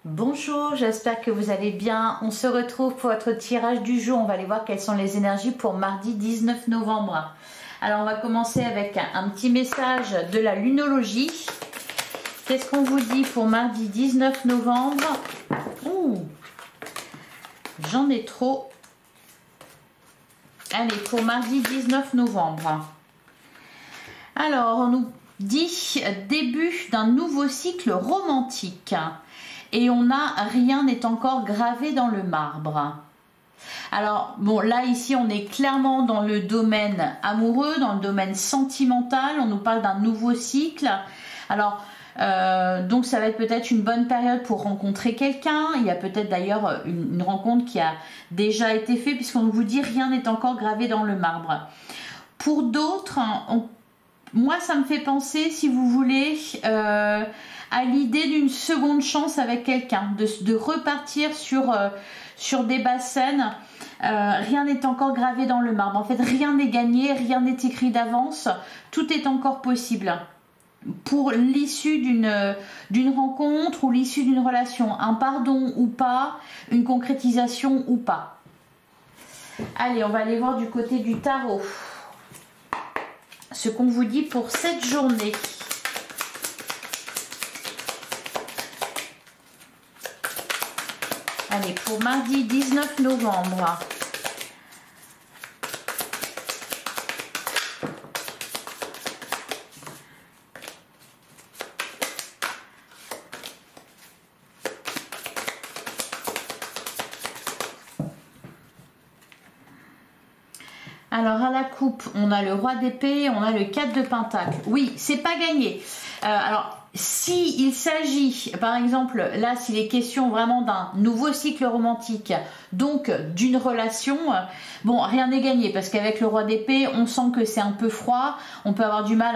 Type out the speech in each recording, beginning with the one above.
Bonjour, j'espère que vous allez bien. On se retrouve pour votre tirage du jour. On va aller voir quelles sont les énergies pour mardi 19 novembre. Alors, on va commencer avec un petit message de la lunologie. Qu'est-ce qu'on vous dit pour mardi 19 novembre? Ouh, j'en ai trop. Allez, pour mardi 19 novembre. Alors, on nous dit début d'un nouveau cycle romantique. Et on a rien n'est encore gravé dans le marbre. Alors, bon, là, ici, on est clairement dans le domaine amoureux, dans le domaine sentimental. On nous parle d'un nouveau cycle. Alors, donc, ça va être peut-être une bonne période pour rencontrer quelqu'un. Il y a peut-être d'ailleurs une rencontre qui a déjà été faite, puisqu'on vous dit rien n'est encore gravé dans le marbre. Pour d'autres, moi, ça me fait penser, si vous voulez, à l'idée d'une seconde chance avec quelqu'un, de repartir sur des bases saines. Rien n'est encore gravé dans le marbre. En fait, rien n'est gagné, rien n'est écrit d'avance. Tout est encore possible pour l'issue d'une rencontre ou l'issue d'une relation. Un pardon ou pas, une concrétisation ou pas. Allez, on va aller voir du côté du tarot ce qu'on vous dit pour cette journée. Allez, pour mardi 19 novembre. Alors, à la coupe, on a le roi d'épée, on a le 4 de pentacle. Oui, c'est pas gagné. Alors, si il s'agit, par exemple, là, s'il est question vraiment d'un nouveau cycle romantique, donc d'une relation, bon, rien n'est gagné, parce qu'avec le roi d'épée, on sent que c'est un peu froid, on peut avoir du mal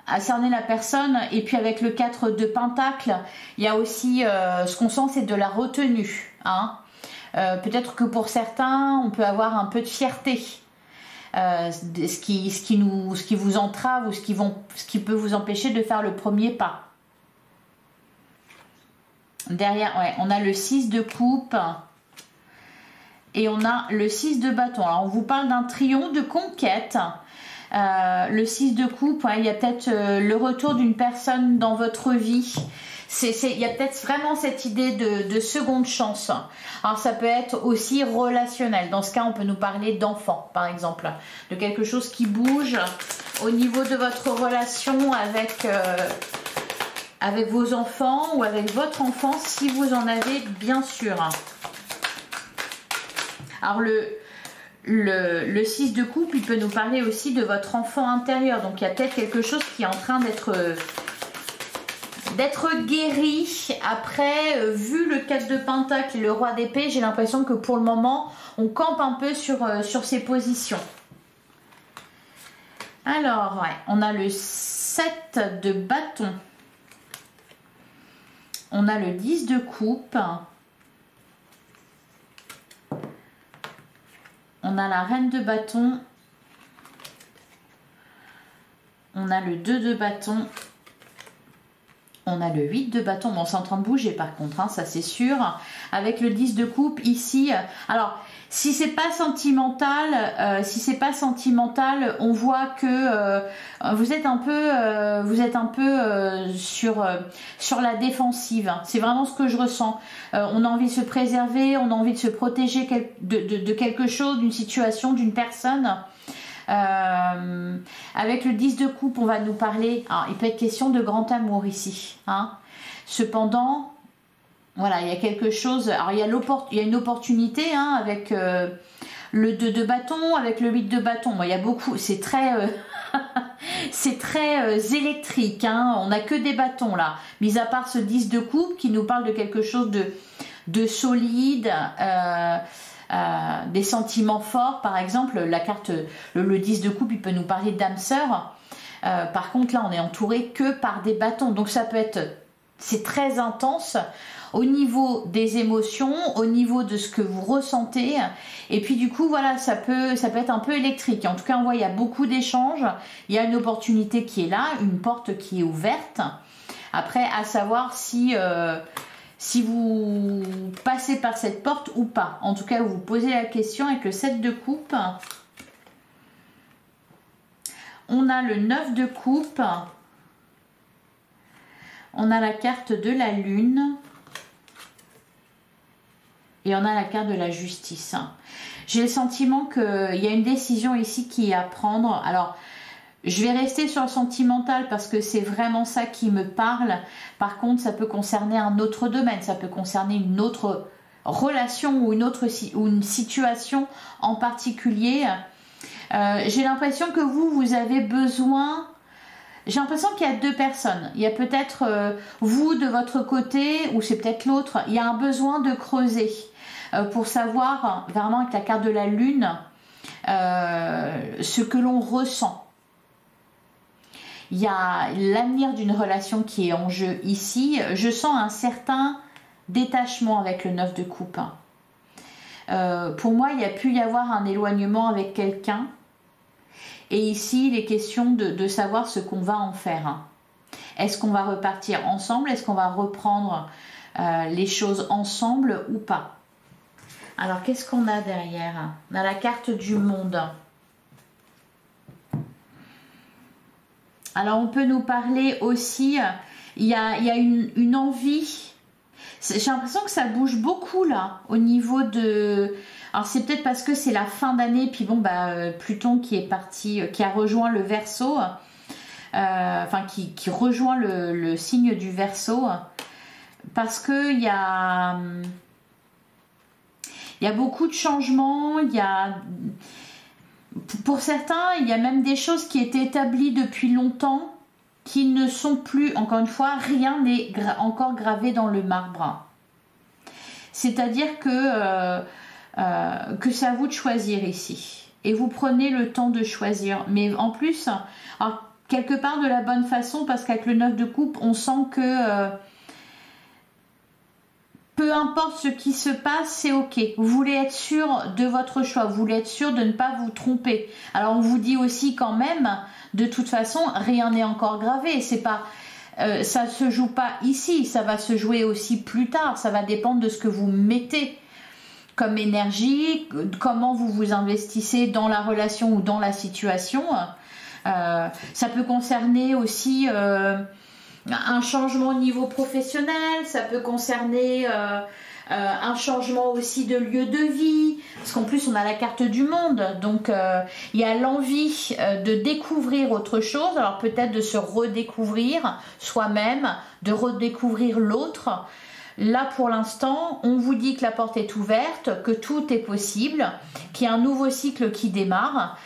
à cerner la personne, et puis avec le 4 de pentacle, il y a aussi, ce qu'on sent, c'est de la retenue, hein. Peut-être que pour certains, on peut avoir un peu de fierté. Ce qui vous entrave ou ce qui peut vous empêcher de faire le premier pas. Derrière, ouais, on a le 6 de coupe et on a le 6 de bâton. Alors, on vous parle d'un triomphe de conquête. Le 6 de coupe, ouais, il y a peut-être le retour d'une personne dans votre vie. Il y a peut-être vraiment cette idée de seconde chance. Alors ça peut être aussi relationnel. Dans ce cas, on peut nous parler d'enfant, par exemple. De quelque chose qui bouge au niveau de votre relation avec vos enfants ou avec votre enfant, si vous en avez, bien sûr. Alors le 6 de coupe, il peut nous parler aussi de votre enfant intérieur. Donc il y a peut-être quelque chose qui est en train d'être guéri. Après, vu le 4 de pentacle et le roi d'épée, j'ai l'impression que pour le moment, on campe un peu sur ses positions. Alors, ouais, on a le 7 de bâton. On a le 10 de coupe. On a la reine de bâton. On a le 2 de bâton. On a le 8 de bâton, bon c'est en train de bouger par contre, hein, ça c'est sûr. Avec le 10 de coupe ici, alors si c'est pas sentimental, on voit que vous êtes un peu sur la défensive. C'est vraiment ce que je ressens. On a envie de se préserver, on a envie de se protéger de quelque chose, d'une situation, d'une personne. Avec le 10 de coupe, on va nous parler, alors, il peut être question de grand amour ici, hein. Cependant, voilà, il y a quelque chose, alors il y a une opportunité, hein, avec le 2 de bâton, avec le 8 de bâton. Bon, il y a beaucoup, c'est très c'est très électrique, hein. On n'a que des bâtons là, mis à part ce 10 de coupe qui nous parle de quelque chose de solide, des sentiments forts. Par exemple, la carte, le 10 de coupe, il peut nous parler d'âme sœur. Par contre, là, on est entouré que par des bâtons. Donc, ça peut être, c'est très intense au niveau des émotions, au niveau de ce que vous ressentez. Et puis, du coup, voilà, ça peut être un peu électrique. En tout cas, on voit, il y a beaucoup d'échanges. Il y a une opportunité qui est là, une porte qui est ouverte. Après, à savoir si si vous passez par cette porte ou pas. En tout cas, vous vous posez la question avec le 7 de coupe. On a le 9 de coupe. On a la carte de la lune. Et on a la carte de la justice. J'ai le sentiment qu'il y a une décision ici qui est à prendre. Alors, je vais rester sur le sentimental parce que c'est vraiment ça qui me parle. Par contre, ça peut concerner un autre domaine. Ça peut concerner une autre relation ou une situation en particulier. J'ai l'impression que vous avez besoin... J'ai l'impression qu'il y a deux personnes. Il y a peut-être vous de votre côté ou c'est peut-être l'autre. Il y a un besoin de creuser pour savoir vraiment avec la carte de la lune ce que l'on ressent. Il y a l'avenir d'une relation qui est en jeu ici. Je sens un certain détachement avec le 9 de coupe. Pour moi, il y a pu y avoir un éloignement avec quelqu'un. Et ici, il est question de savoir ce qu'on va en faire. Est-ce qu'on va repartir ensemble? Est-ce qu'on va reprendre les choses ensemble ou pas? Alors, qu'est-ce qu'on a derrière? On a la carte du monde. Alors, on peut nous parler aussi, il y a une envie. J'ai l'impression que ça bouge beaucoup là, au niveau de... Alors, c'est peut-être parce que c'est la fin d'année, puis bon, Pluton qui est parti, qui a rejoint le Verseau, enfin, qui rejoint le signe du Verseau, parce que il y a beaucoup de changements, il y a... Pour certains, il y a même des choses qui étaient établies depuis longtemps qui ne sont plus, encore une fois, rien n'est encore gravé dans le marbre. C'est-à-dire que c'est à vous de choisir ici. Et vous prenez le temps de choisir. Mais en plus, alors, quelque part de la bonne façon, parce qu'avec le 9 de coupe, on sent que... peu importe ce qui se passe, c'est ok. Vous voulez être sûr de votre choix. Vous voulez être sûr de ne pas vous tromper. Alors, on vous dit aussi quand même, de toute façon, rien n'est encore gravé. C'est pas, ça se joue pas ici. Ça va se jouer aussi plus tard. Ça va dépendre de ce que vous mettez comme énergie, comment vous vous investissez dans la relation ou dans la situation. Ça peut concerner aussi... un changement au niveau professionnel, ça peut concerner un changement aussi de lieu de vie, parce qu'en plus on a la carte du monde, donc il y a l'envie de découvrir autre chose, alors peut-être de se redécouvrir soi-même, de redécouvrir l'autre. Là pour l'instant, on vous dit que la porte est ouverte, que tout est possible, qu'il y a un nouveau cycle qui démarre.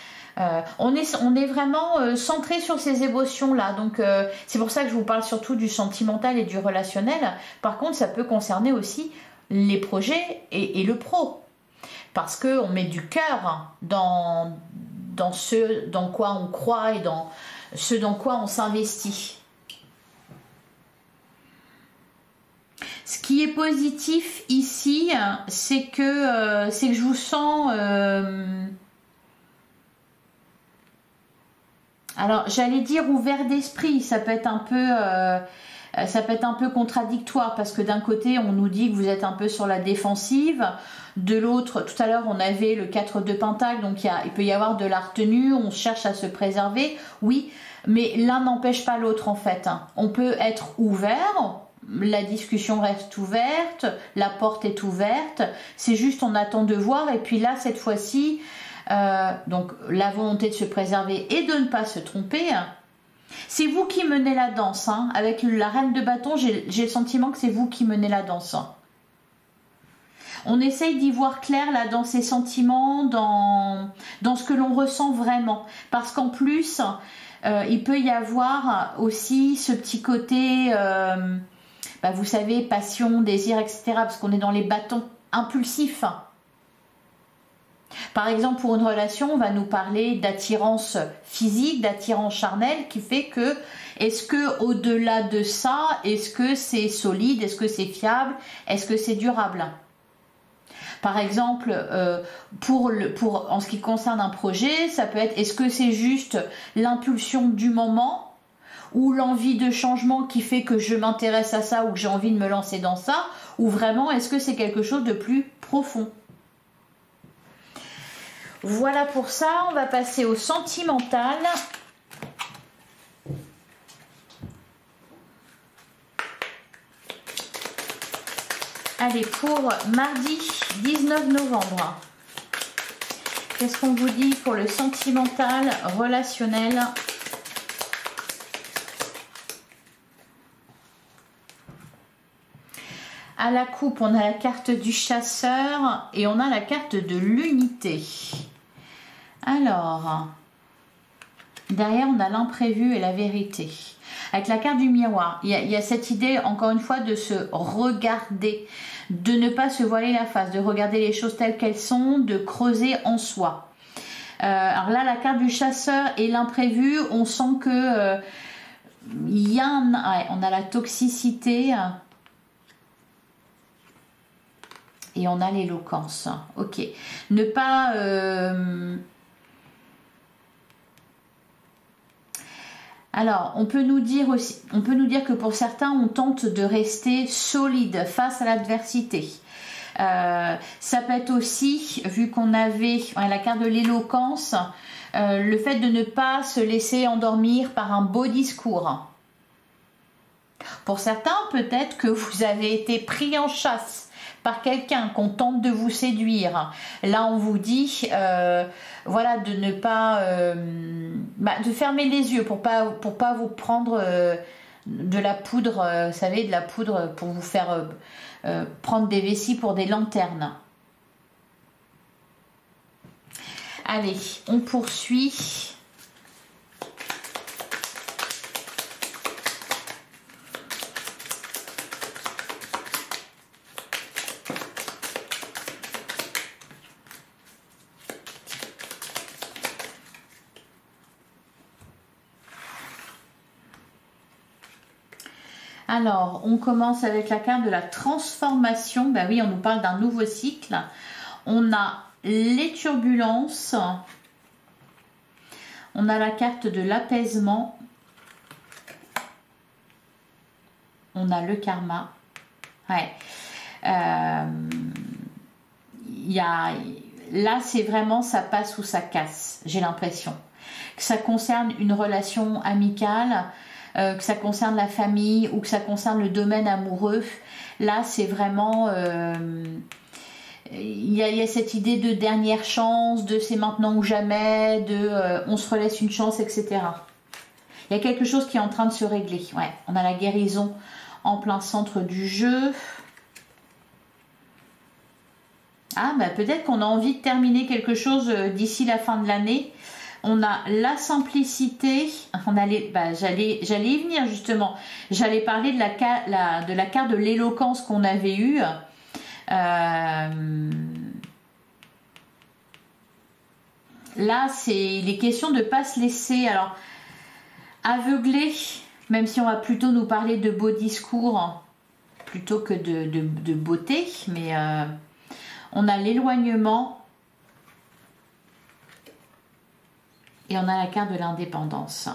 On est vraiment centré sur ces émotions-là, donc c'est pour ça que je vous parle surtout du sentimental et du relationnel. Par contre, ça peut concerner aussi les projets et le pro, parce qu'on met du cœur dans ce dans quoi on croit et dans ce dans quoi on s'investit. Ce qui est positif ici, c'est que je vous sens... alors, j'allais dire ouvert d'esprit, ça peut être un peu contradictoire parce que d'un côté, on nous dit que vous êtes un peu sur la défensive, de l'autre, tout à l'heure, on avait le 4 de Pentacle, donc il peut y avoir de la retenue, on cherche à se préserver, oui, mais l'un n'empêche pas l'autre en fait. On peut être ouvert, la discussion reste ouverte, la porte est ouverte, c'est juste on attend de voir et puis là, cette fois-ci... donc la volonté de se préserver et de ne pas se tromper, c'est vous qui menez la danse, hein. Avec la reine de bâton, j'ai le sentiment que c'est vous qui menez la danse. On essaye d'y voir clair là dans ses sentiments, dans ce que l'on ressent vraiment, parce qu'en plus il peut y avoir aussi ce petit côté vous savez, passion, désir, etc., parce qu'on est dans les bâtons impulsifs. Par exemple, pour une relation, on va nous parler d'attirance physique, d'attirance charnelle, qui fait que, est-ce que au-delà de ça, est-ce que c'est solide, est-ce que c'est fiable, est-ce que c'est durable? Par exemple, en ce qui concerne un projet, ça peut être, est-ce que c'est juste l'impulsion du moment, ou l'envie de changement qui fait que je m'intéresse à ça ou que j'ai envie de me lancer dans ça, ou vraiment est-ce que c'est quelque chose de plus profond? Voilà pour ça, on va passer au sentimental. Allez, pour mardi 19 novembre, qu'est-ce qu'on vous dit pour le sentimental, relationnel? À la coupe, on a la carte du chasseur et on a la carte de l'unité. Alors, derrière, on a l'imprévu et la vérité. Avec la carte du miroir, il y a cette idée, encore une fois, de se regarder, de ne pas se voiler la face, de regarder les choses telles qu'elles sont, de creuser en soi. Alors là, la carte du chasseur et l'imprévu, on sent que il y a on a la toxicité et on a l'éloquence. Ok. Ne pas... Alors, on peut nous dire aussi, on peut nous dire que pour certains, on tente de rester solide face à l'adversité. Ça peut être aussi, vu qu'on avait la carte de l'éloquence, le fait de ne pas se laisser endormir par un beau discours. Pour certains, peut-être que vous avez été pris en chasse par quelqu'un qu'on tente de vous séduire. Là, on vous dit, voilà, de ne pas, de fermer les yeux pour pas vous prendre de la poudre, vous savez, de la poudre pour vous faire prendre des vessies pour des lanternes. Allez, on poursuit. Alors, on commence avec la carte de la transformation. Ben oui, on nous parle d'un nouveau cycle. On a les turbulences. On a la carte de l'apaisement. On a le karma. Ouais. Là, c'est vraiment ça passe ou ça casse, j'ai l'impression. Que ça concerne une relation amicale, que ça concerne la famille ou que ça concerne le domaine amoureux. Là, c'est vraiment... il y a cette idée de dernière chance, de c'est maintenant ou jamais, de on se relaisse une chance, etc. Il y a quelque chose qui est en train de se régler. Ouais, on a la guérison en plein centre du jeu. Ah, bah peut-être qu'on a envie de terminer quelque chose d'ici la fin de l'année. On a la simplicité. On a j'allais y venir justement. J'allais parler de la carte de l'éloquence qu'on avait eue. Là, il est question de ne pas se laisser aveugler, même si on va plutôt nous parler de beaux discours plutôt que de beauté. Mais on a l'éloignement. Et on a la carte de l'indépendance.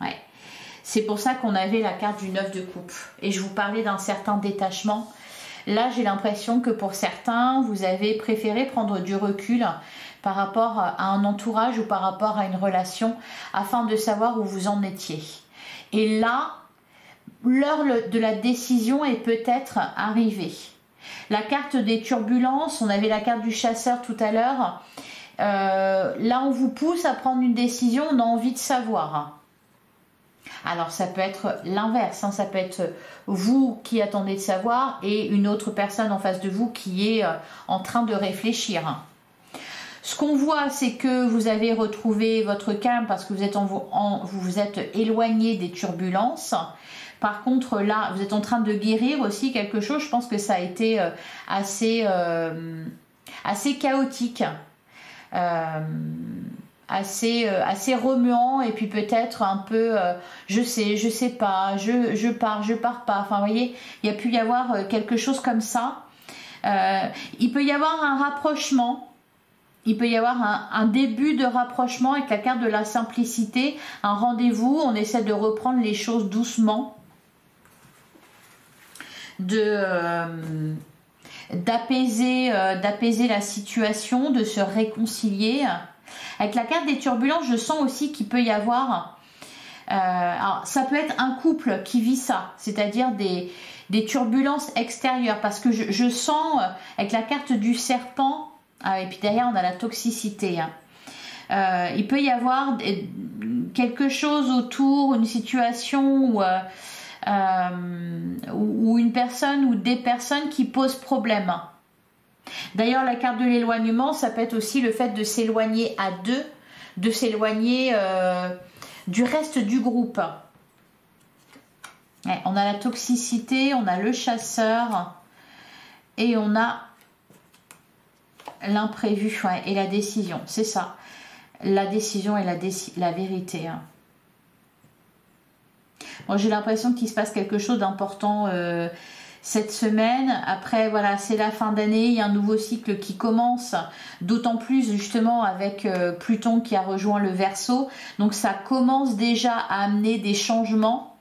Ouais. C'est pour ça qu'on avait la carte du 9 de coupe. Et je vous parlais d'un certain détachement. Là, j'ai l'impression que pour certains, vous avez préféré prendre du recul par rapport à un entourage ou par rapport à une relation afin de savoir où vous en étiez. Et là, l'heure de la décision est peut-être arrivée. La carte des turbulences, on avait la carte du chasseur tout à l'heure. Là, on vous pousse à prendre une décision, on a envie de savoir. Alors, ça peut être l'inverse, hein, ça peut être vous qui attendez de savoir et une autre personne en face de vous qui est en train de réfléchir. Ce qu'on voit, c'est que vous avez retrouvé votre calme parce que vous vous êtes éloigné des turbulences. Par contre, là, vous êtes en train de guérir aussi quelque chose. Je pense que ça a été assez chaotique. Assez remuant et puis peut-être un peu je sais pas, je pars pas, enfin vous voyez, il y a pu y avoir quelque chose comme ça. Il peut y avoir un rapprochement il peut y avoir un début de rapprochement avec la carte de la simplicité, un rendez-vous, on essaie de reprendre les choses doucement, d'apaiser la situation, de se réconcilier. Avec la carte des turbulences, je sens aussi qu'il peut y avoir, alors ça peut être un couple qui vit ça, c'est-à-dire des turbulences extérieures, parce que je sens avec la carte du serpent, et puis derrière on a la toxicité, il peut y avoir quelque chose autour, une situation ou une personne ou des personnes qui posent problème. D'ailleurs, la carte de l'éloignement, ça peut être aussi le fait de s'éloigner à deux, de s'éloigner du reste du groupe. Ouais, on a la toxicité, on a le chasseur et on a l'imprévu, ouais, et la décision, c'est ça. La décision et la vérité. Hein. Moi, j'ai l'impression qu'il se passe quelque chose d'important cette semaine. Après, voilà, c'est la fin d'année, il y a un nouveau cycle qui commence, d'autant plus justement avec Pluton qui a rejoint le Verseau. Donc, ça commence déjà à amener des changements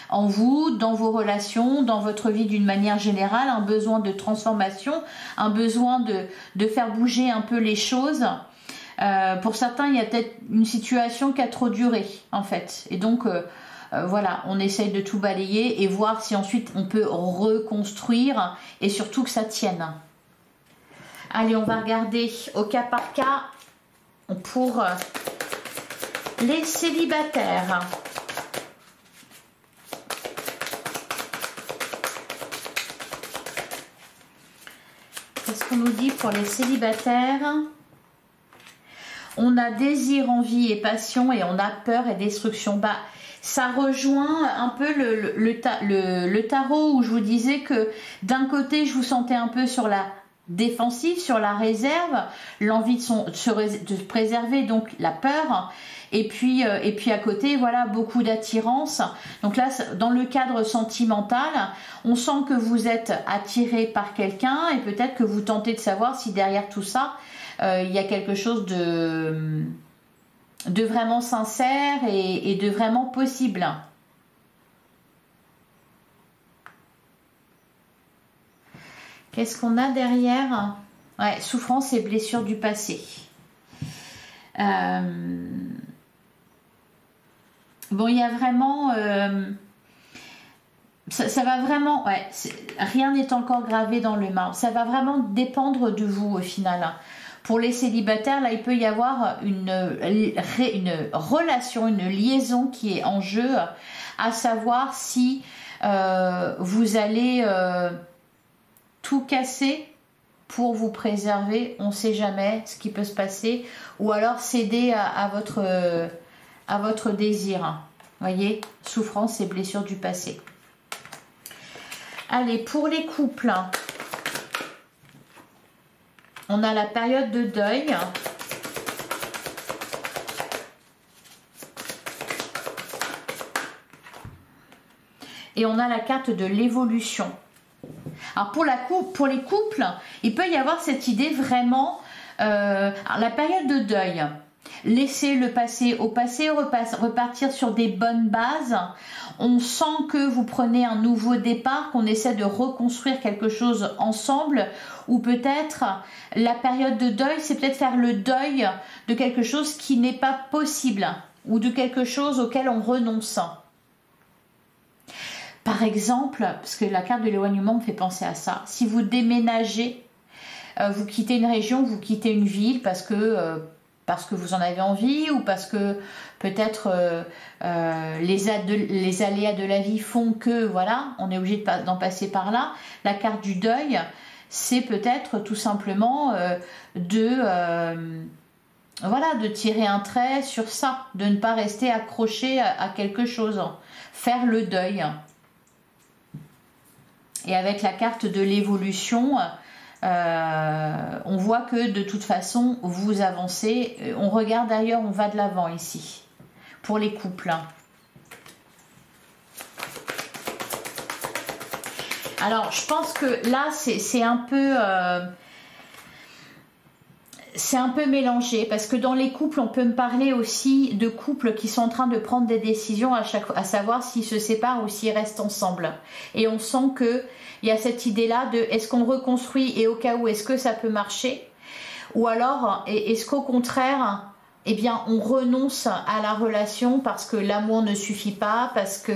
en vous, dans vos relations, dans votre vie d'une manière générale, un besoin de transformation, un besoin de faire bouger un peu les choses. Pour certains, il y a peut-être une situation qui a trop duré, en fait. Et donc, voilà, on essaye de tout balayer et voir si ensuite on peut reconstruire et surtout que ça tienne. Allez, on va regarder au cas par cas pour les célibataires. Qu'est-ce qu'on nous dit pour les célibataires? On a désir, envie et passion et on a peur et destruction. Bah, ça rejoint un peu le tarot où je vous disais que d'un côté, je vous sentais un peu sur la défensive, sur la réserve, l'envie de se préserver, donc la peur. Et puis à côté, voilà, beaucoup d'attirance. Donc là, dans le cadre sentimental, on sent que vous êtes attiré par quelqu'un et peut-être que vous tentez de savoir si derrière tout ça, il y a quelque chose de vraiment sincère et de vraiment possible. Qu'est-ce qu'on a derrière? Ouais, souffrance et blessures du passé. Bon, il y a vraiment... ça va vraiment... Ouais, rien n'est encore gravé dans le marbre. Ça va vraiment dépendre de vous au final. Pour les célibataires, là, il peut y avoir une relation, une liaison qui est en jeu, à savoir si vous allez tout casser pour vous préserver. On ne sait jamais ce qui peut se passer. Ou alors céder à votre désir. Voyez, souffrance et blessures du passé. Allez, pour les couples... On a la période de deuil. Et on a la carte de l'évolution. Alors pour les couples, il peut y avoir cette idée vraiment... la période de deuil. Laisser le passé au passé, repartir sur des bonnes bases. On sent que vous prenez un nouveau départ, qu'on essaie de reconstruire quelque chose ensemble, ou peut-être la période de deuil, c'est peut-être faire le deuil de quelque chose qui n'est pas possible, ou de quelque chose auquel on renonce. Par exemple, parce que la carte de l'éloignement me fait penser à ça, si vous déménagez, vous quittez une région, vous quittez une ville parce que vous en avez envie ou parce que peut-être les aléas de la vie font que voilà, on est obligé d'en passer par là. La carte du deuil, c'est peut-être tout simplement de tirer un trait sur ça, de ne pas rester accroché à quelque chose, faire le deuil. Et avec la carte de l'évolution, on voit que de toute façon vous avancez. On regarde d'ailleurs, on va de l'avant ici pour les couples. Alors je pense que là c'est un peu c'est un peu mélangé parce que dans les couples, on peut me parler aussi de couples qui sont en train de prendre des décisions à savoir s'ils se séparent ou s'ils restent ensemble. Et on sent qu'il y a cette idée-là de est-ce qu'on reconstruit et au cas où, est-ce que ça peut marcher? Ou alors, est-ce qu'au contraire, eh bien, on renonce à la relation parce que l'amour ne suffit pas, parce que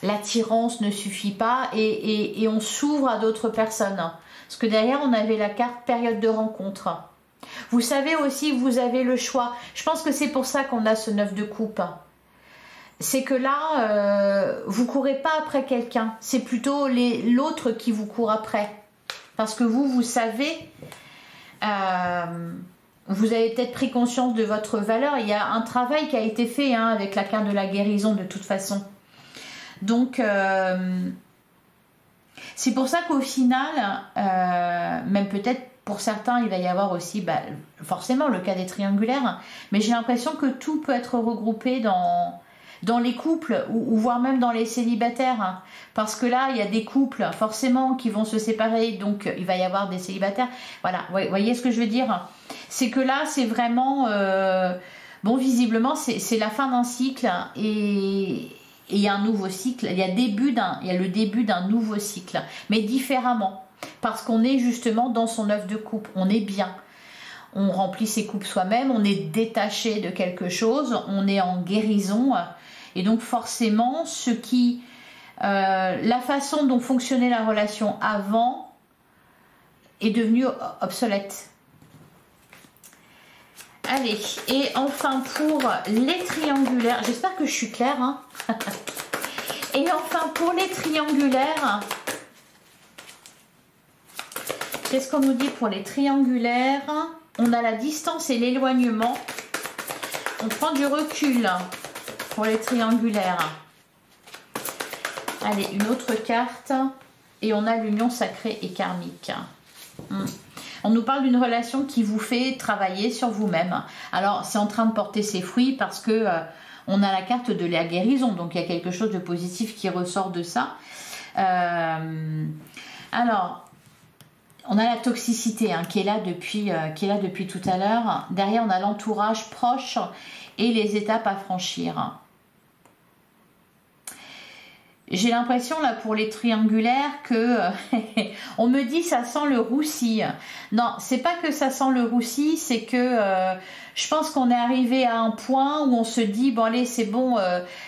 l'attirance ne suffit pas et on s'ouvre à d'autres personnes. Parce que derrière, on avait la carte période de rencontre. Vous savez aussi, vous avez le choix. Je pense que c'est pour ça qu'on a ce 9 de coupe. C'est que là, vous courez pas après quelqu'un. C'est plutôt l'autre qui vous court après. Parce que vous savez, vous avez peut-être pris conscience de votre valeur. Il y a un travail qui a été fait avec la carte de la guérison de toute façon. Donc, c'est pour ça qu'au final, même peut-être pour certains, il va y avoir aussi forcément le cas des triangulaires, mais j'ai l'impression que tout peut être regroupé dans les couples ou voire même dans les célibataires. Parce que là, il y a des couples forcément qui vont se séparer, donc il va y avoir des célibataires. Voilà, vous voyez ce que je veux dire? C'est que là, c'est vraiment... bon, visiblement, c'est la fin d'un cycle et il y a un nouveau cycle. Il y a le début d'un nouveau cycle, mais différemment. Parce qu'on est justement dans son œuvre de coupe, on est bien, on remplit ses coupes soi-même, on est détaché de quelque chose, on est en guérison et donc forcément la façon dont fonctionnait la relation avant est devenue obsolète. Allez, et enfin pour les triangulaires, j'espère que je suis claire, et enfin pour les triangulaires, qu'est-ce qu'on nous dit pour les triangulaires? On a la distance et l'éloignement. On prend du recul pour les triangulaires. Allez, une autre carte. Et on a l'union sacrée et karmique. On nous parle d'une relation qui vous fait travailler sur vous-même. Alors, c'est en train de porter ses fruits parce que on a la carte de la guérison. Donc, il y a quelque chose de positif qui ressort de ça. Alors... on a la toxicité qui est là depuis tout à l'heure. Derrière, on a l'entourage proche et les étapes à franchir. J'ai l'impression là pour les triangulaires que on me dit ça sent le roussi. Non, c'est pas que ça sent le roussi, c'est que je pense qu'on est arrivé à un point où on se dit bon allez c'est bon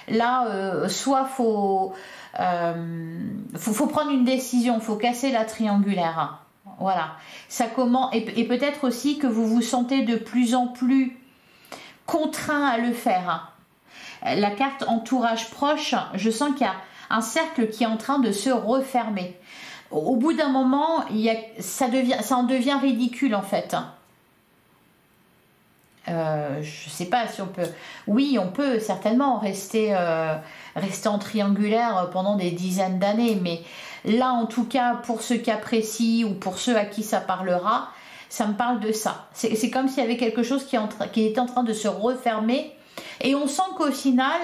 là soit faut prendre une décision, faut casser la triangulaire. Voilà, ça commence et peut-être aussi que vous vous sentez de plus en plus contraint à le faire. La carte entourage proche, je sens qu'il y a un cercle qui est en train de se refermer. Au bout d'un moment, ça en devient ridicule en fait. Je sais pas si on peut... Oui, on peut certainement rester en triangulaire pendant des dizaines d'années, mais là, en tout cas, pour ce cas précis ou pour ceux à qui ça parlera, ça me parle de ça. C'est comme s'il y avait quelque chose qui était en train de se refermer et on sent qu'au final,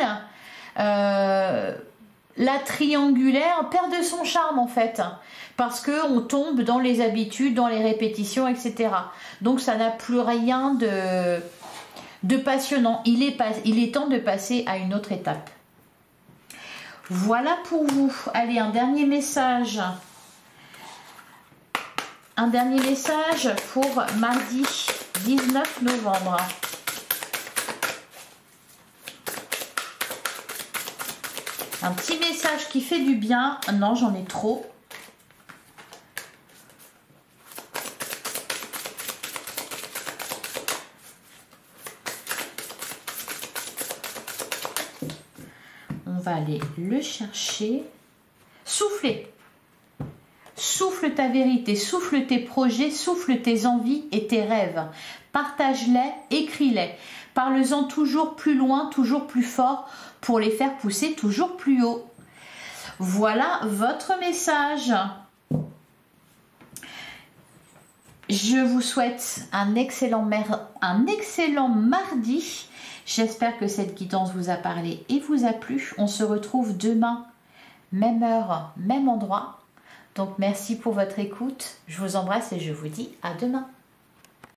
la triangulaire perd de son charme en fait. Parce qu'on tombe dans les habitudes, dans les répétitions, etc. Donc ça n'a plus rien de passionnant. Il est temps de passer à une autre étape. Voilà pour vous. Allez, un dernier message. Un dernier message pour mardi 19 novembre. Un petit message qui fait du bien. Non, j'en ai trop. On va aller le chercher. Soufflez. Souffle ta vérité, souffle tes projets, souffle tes envies et tes rêves. Partage-les, écris-les. Parle-en toujours plus loin, toujours plus fort pour les faire pousser toujours plus haut. Voilà votre message. Je vous souhaite un excellent mardi. J'espère que cette guidance vous a parlé et vous a plu. On se retrouve demain, même heure, même endroit. Donc merci pour votre écoute. Je vous embrasse et je vous dis à demain.